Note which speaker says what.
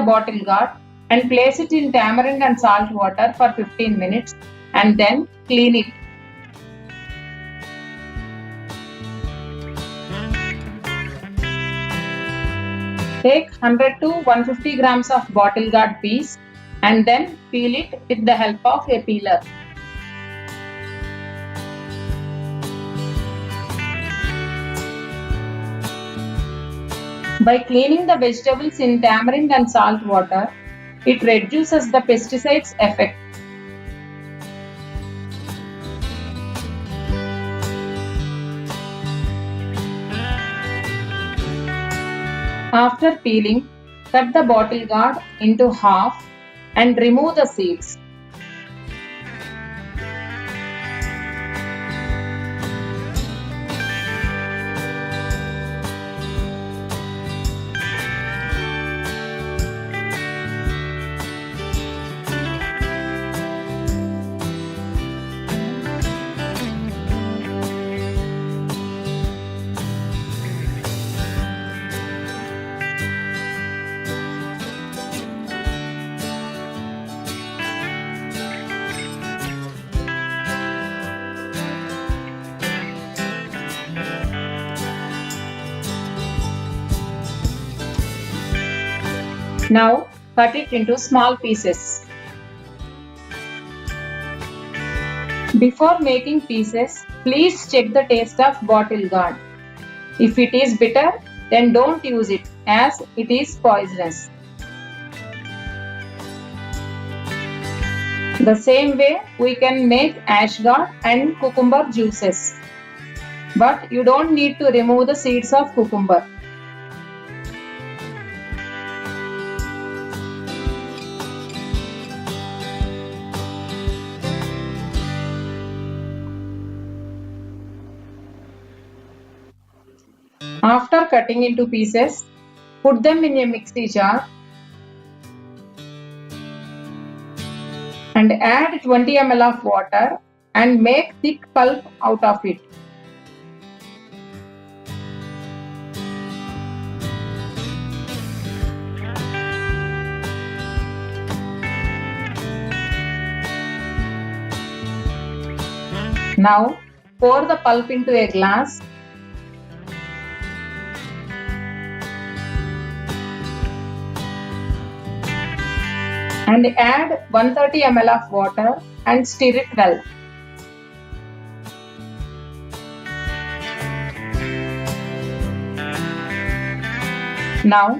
Speaker 1: bottle gourd and place it in tamarind and salt water for 15 minutes and then clean it. Take 100 to 150 grams of bottle gourd piece and then peel it with the help of a peeler. By cleaning the vegetables in tamarind and salt water, it reduces the pesticides effect. After peeling, cut the bottle gourd into half and remove the seeds. Now cut it into small pieces. Before making pieces, please check the taste of bottle gourd. If it is bitter, then don't use it as it is poisonous. The same way we can make ash gourd and cucumber juices. But you don't need to remove the seeds of cucumber. After cutting into pieces, put them in a mixie jar and add 20 ml of water and make thick pulp out of it. Now pour the pulp into a glass and add 130 ml of water and stir it well. Now